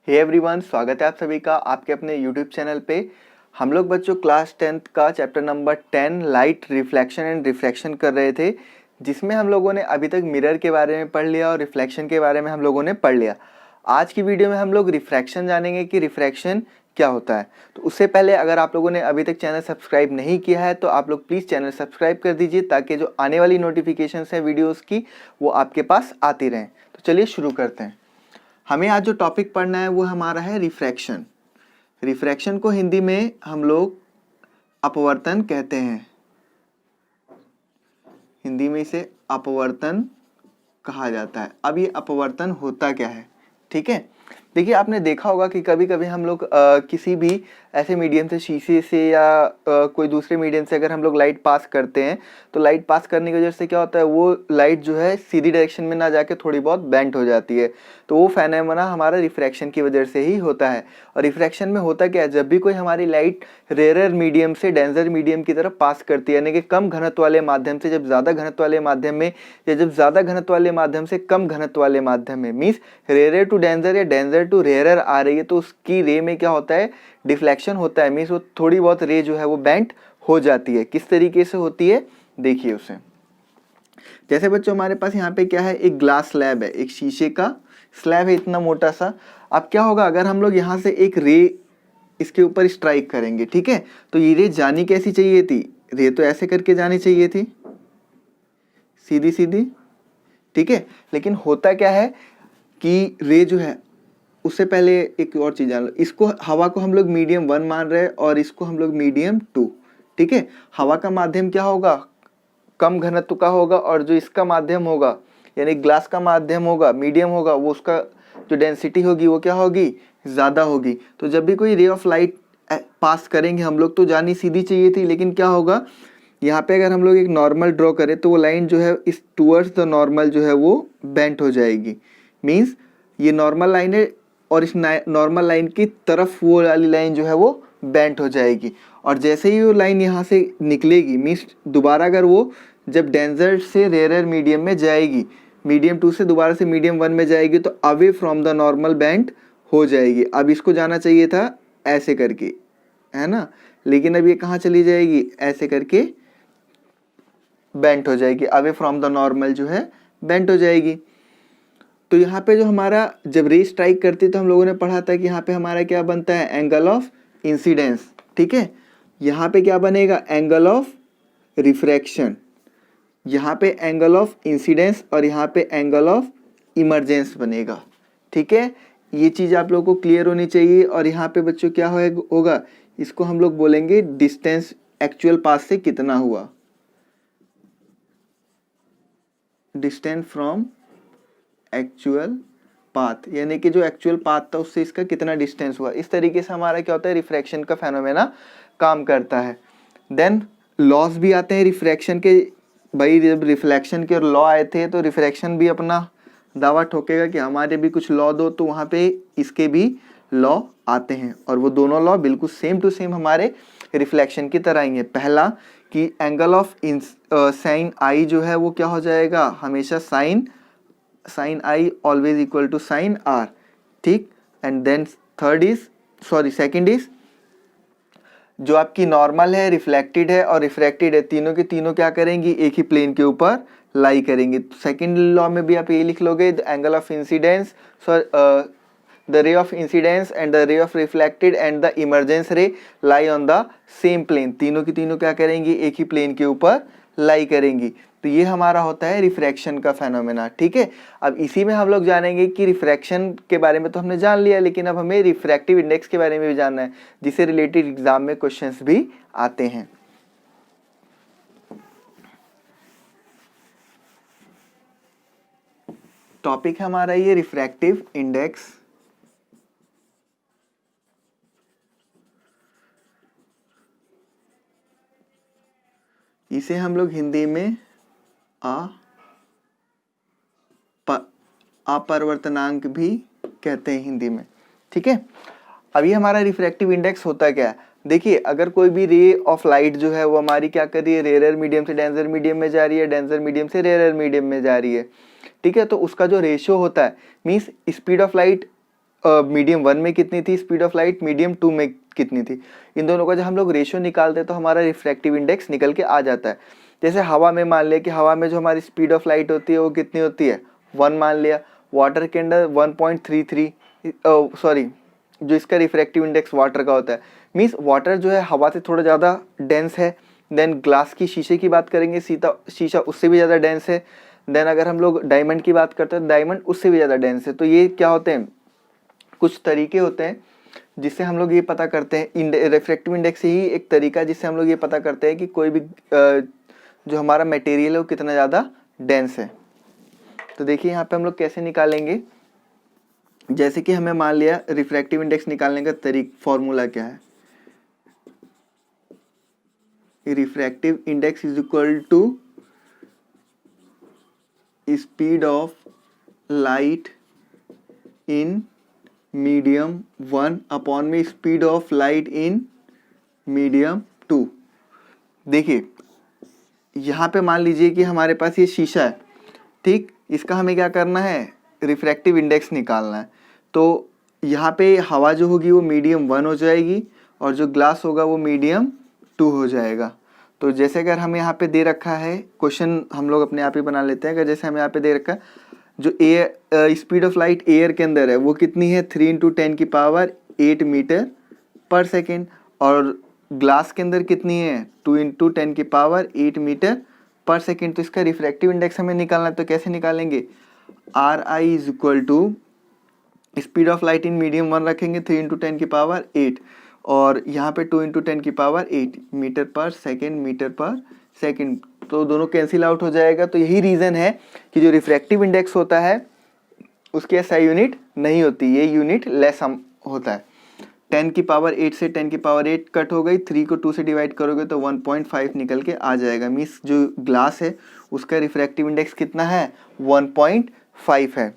Hey everyone, स्वागत है आप सभी का आपके अपने यूट्यूब चैनल पे। हम लोग बच्चों क्लास 10th का chapter number 10 light reflection and refraction कर रहे थे, जिसमें हम लोगों ने अभी तक मिरर के बारे में पढ़ लिया और रिफ्लेक्शन के बारे में हम लोगों ने पढ़ लिया। आज की वीडियो में हम लोग रिफ्रैक्शन जानेंगे कि रिफ्रैक्शन क्या होता है। तो उससे पहले अगर आप लोगों ने अभी तक चैनल सब्सक्राइब नहीं किया है तो आप लोग प्लीज़ चैनल सब्सक्राइब कर दीजिए, ताकि जो आने वाली नोटिफिकेशंस हैं वीडियोज़ की वो आपके पास आती रहें। तो चलिए शुरू करते हैं। हमें आज जो टॉपिक पढ़ना है वो हमारा है रिफ्रैक्शन। रिफ्रैक्शन को हिंदी में हम लोग अपवर्तन कहते हैं। हिंदी में इसे अपवर्तन कहा जाता है। अब ये अपवर्तन होता क्या है, ठीक है। देखिए, आपने देखा होगा कि कभी कभी हम लोग किसी भी ऐसे मीडियम से, शीशे से या कोई दूसरे मीडियम से अगर हम लोग लाइट पास करते हैं तो लाइट पास करने की वजह से क्या होता है, वो लाइट जो है सीधी डायरेक्शन में ना जाके थोड़ी बहुत बेंट हो जाती है। तो वो फेनोमेना हमारा रिफ्रैक्शन की वजह से ही होता है। और रिफ्रैक्शन में होता क्या है, जब भी कोई हमारी लाइट रेयर मीडियम से डेंसर मीडियम की तरफ पास करती है, यानी कि कम घनत्व वाले माध्यम से जब ज़्यादा घनत्व वाले माध्यम में, या जब ज़्यादा घनत्व वाले माध्यम से कम घनत्व वाले माध्यम में, मीन्स रेयर टू डेंसर या डेंसर टू रेयर आ रही है, तो उसकी रे में क्या होता है, डिफ्लेक्शन होता है। मीन्स वो थोड़ी बहुत रे जो है वो बेंट हो जाती है। किस तरीके से होती है देखिए उसे। जैसे बच्चों हमारे पास यहाँ पे क्या है, एक ग्लास स्लैब है, एक शीशे का स्लैब है इतना मोटा सा। अब क्या होगा, अगर हम लोग यहाँ से एक रे इसके ऊपर स्ट्राइक करेंगे, ठीक है, तो ये रे जानी कैसी चाहिए थी, रे तो ऐसे करके जानी चाहिए थी, सीधी सीधी, ठीक है। लेकिन होता क्या है कि रे जो है, उससे पहले एक और चीज जान लो, इसको हवा को हम लोग मीडियम 1 मान रहे हैं और इसको हम लोग मीडियम 2, ठीक है। हवा का माध्यम क्या होगा, कम घनत्व का होगा, और जो इसका माध्यम होगा यानी ग्लास का माध्यम होगा, मीडियम होगा, वो उसका जो डेंसिटी होगी वो क्या होगी, ज़्यादा होगी। तो जब भी कोई रे ऑफ लाइट पास करेंगे हम लोग तो जानी सीधी चाहिए थी, लेकिन क्या होगा, यहाँ पे अगर हम लोग एक नॉर्मल ड्रॉ करें तो वो लाइन जो है इस टूवर्ड्स द नॉर्मल जो है वो बेंट हो जाएगी। मीन्स ये नॉर्मल लाइन है और इस नॉर्मल लाइन की तरफ वो वाली लाइन जो है वो बेंट हो जाएगी। और जैसे ही वो लाइन यहाँ से निकलेगी, मीन्स दोबारा अगर वो जब डेंसर से रेयर मीडियम में जाएगी, मीडियम 2 से दोबारा से मीडियम 1 में जाएगी, तो away from the normal bent हो जाएगी। अब इसको जाना चाहिए था ऐसे करके, है ना, लेकिन अब ये कहाँ चली जाएगी, ऐसे करके बेंट हो जाएगी, अवे फ्रॉम द नॉर्मल जो है बेंट हो जाएगी। तो यहाँ पे जो हमारा जब रे स्ट्राइक करती तो हम लोगों ने पढ़ा था कि यहाँ पे हमारा क्या बनता है, एंगल ऑफ इंसिडेंस, ठीक है। यहाँ पे क्या बनेगा, एंगल ऑफ रिफ्रैक्शन, यहाँ पे एंगल ऑफ इंसिडेंस और यहाँ पे एंगल ऑफ इमरजेंस बनेगा, ठीक है। ये चीज़ आप लोगों को क्लियर होनी चाहिए। और यहाँ पे बच्चों क्या होगा, इसको हम लोग बोलेंगे डिस्टेंस एक्चुअल पाथ से कितना हुआ, डिस्टेंस फ्रॉम एक्चुअल पाथ, यानी कि जो एक्चुअल पाथ था उससे इसका कितना डिस्टेंस हुआ। इस तरीके से हमारा क्या होता है, रिफ्रैक्शन का फेनोमेना काम करता है। देन लॉस भी आते हैं रिफ्रैक्शन के। भाई जब रिफ्लेक्शन के लॉ आए थे तो रिफ्रैक्शन भी अपना दावा ठोकेगा कि हमारे भी कुछ लॉ दो, तो वहाँ पे इसके भी लॉ आते हैं और वो दोनों लॉ बिल्कुल सेम टू सेम हमारे रिफ्लेक्शन की तरह ही है। पहला कि एंगल ऑफ साइन आई जो है वो क्या हो जाएगा, हमेशा sine i always equal to sine r, ठीक। एंड देन सेकंड इज जो आपकी नॉर्मल है, रिफ्लेक्टेड है और रिफ्रैक्टेड है, तीनों के तीनों क्या करेंगी, एक ही प्लेन के ऊपर लाई करेंगे। सेकंड लॉ में भी आप ये लिख लोगे, the angle of incidence, the ray of incidence and the ray of reflected and the emergence ray lie on the same plane. तीनों की तीनों क्या करेंगी, एक ही प्लेन के ऊपर लाई करेंगी। तो ये हमारा होता है रिफ्रैक्शन का फेनोमेना, ठीक है। अब इसी में हम लोग जानेंगे कि रिफ्रैक्शन के बारे में तो हमने जान लिया, लेकिन अब हमें रिफ्रैक्टिव इंडेक्स के बारे में भी जानना है, जिससे रिलेटेड एग्जाम में क्वेश्चंस भी आते हैं। टॉपिक है हमारा ये रिफ्रैक्टिव इंडेक्स। इसे हम लोग हिंदी में अपवर्तनांक भी कहते हैं हिंदी में, ठीक है। अब ये हमारा रिफ्रैक्टिव इंडेक्स होता क्या है, देखिए अगर कोई भी रे ऑफ लाइट जो है वो हमारी क्या कर रही है, रेयर मीडियम से डेंसर मीडियम में जा रही है, डेंसर मीडियम से रेयर मीडियम में जा रही है, ठीक है। तो उसका जो रेशियो होता है, means speed of light medium 1 में कितनी थी स्पीड ऑफ लाइट, मीडियम 2 में कितनी थी। इन दोनों का जब हम लोग रेशियो निकालते हैं तो हमारा रिफ्रैक्टिव इंडेक्स निकल के आ जाता है। जैसे हवा में मान लिया कि हवा में जो हमारी स्पीड ऑफ लाइट होती है वो कितनी होती है 1 मान लिया, वाटर के अंदर 1.33 सॉरी जो इसका रिफ्रैक्टिव इंडेक्स वाटर का होता है, मीन्स वाटर जो है हवा से थोड़ा ज़्यादा डेंस है। देन ग्लास की शीशे की बात करेंगे, शीशा उससे भी ज़्यादा डेंस है। देन अगर हम लोग डायमंड की बात करते हैं डायमंड उससे भी ज़्यादा डेंस है। तो ये क्या होते हैं, कुछ तरीके होते हैं जिससे हम लोग ये पता करते हैं, रिफ्रैक्टिव इंडेक्स ही एक तरीका जिससे हम लोग ये पता करते हैं कि कोई भी जो हमारा मटेरियल है वो कितना ज़्यादा डेंस है। तो देखिए यहाँ पे हम लोग कैसे निकालेंगे, जैसे कि हमें मान लिया रिफ्रैक्टिव इंडेक्स निकालने का फॉर्मूला क्या है, refractive index is equal to speed of light in medium 1 upon में speed of light in medium 2। देखिए यहाँ पे मान लीजिए कि हमारे पास ये शीशा है, ठीक, इसका हमें क्या करना है रिफ्रैक्टिव इंडेक्स निकालना है। तो यहाँ पे हवा जो होगी वो मीडियम 1 हो जाएगी और जो ग्लास होगा वो मीडियम 2 हो जाएगा। तो जैसे अगर हमें यहाँ पे दे रखा है, क्वेश्चन हम लोग अपने आप ही बना लेते हैं। अगर जैसे हमें यहाँ पे दे रखा है जो स्पीड ऑफ लाइट एयर के अंदर है वो कितनी है 3 × 10⁸ मीटर पर सेकेंड, और ग्लास के अंदर कितनी है 2 × 10⁸ मीटर पर सेकेंड। तो इसका रिफ्रैक्टिव इंडेक्स हमें निकालना है। तो कैसे निकालेंगे, RI is equal to speed of light in medium 1 रखेंगे 3 × 10⁸ और यहाँ पे 2 × 10⁸ मीटर पर सेकेंड। तो दोनों कैंसिल आउट हो जाएगा। तो यही रीज़न है कि जो रिफ्रैक्टिव इंडेक्स होता है उसकी ऐसा यूनिट नहीं होती, ये यूनिट लेस होता है। 10⁸ से 10⁸ कट हो गई, 3 को 2 से डिवाइड करोगे तो 1.5 निकल के आ जाएगा। मीन्स जो ग्लास है उसका रिफ्रैक्टिव इंडेक्स कितना है 1.5 है।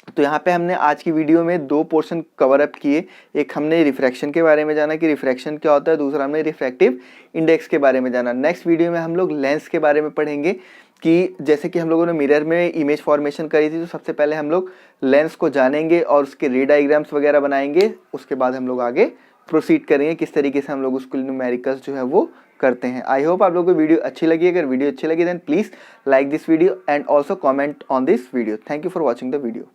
तो यहाँ पे हमने आज की वीडियो में 2 पोर्शन कवर अप किए। एक हमने रिफ्रैक्शन के बारे में जाना कि रिफ्रैक्शन क्या होता है, दूसरा हमने रिफ्रैक्टिव इंडेक्स के बारे में जाना। नेक्स्ट वीडियो में हम लोग लेंस के बारे में पढ़ेंगे कि जैसे कि हम लोगों ने मिरर में इमेज फॉर्मेशन करी थी, तो सबसे पहले हम लोग लेंस को जानेंगे और उसके रे डायग्राम्स वगैरह बनाएंगे। उसके बाद हम लोग आगे प्रोसीड करेंगे किस तरीके से हम लोग उसको न्यूमेरिकल्स जो है वो करते हैं। आई होप आप लोगों को वीडियो अच्छी लगी। अगर वीडियो अच्छी लगी then please like this video and also comment on this video. Thank you for watching the video.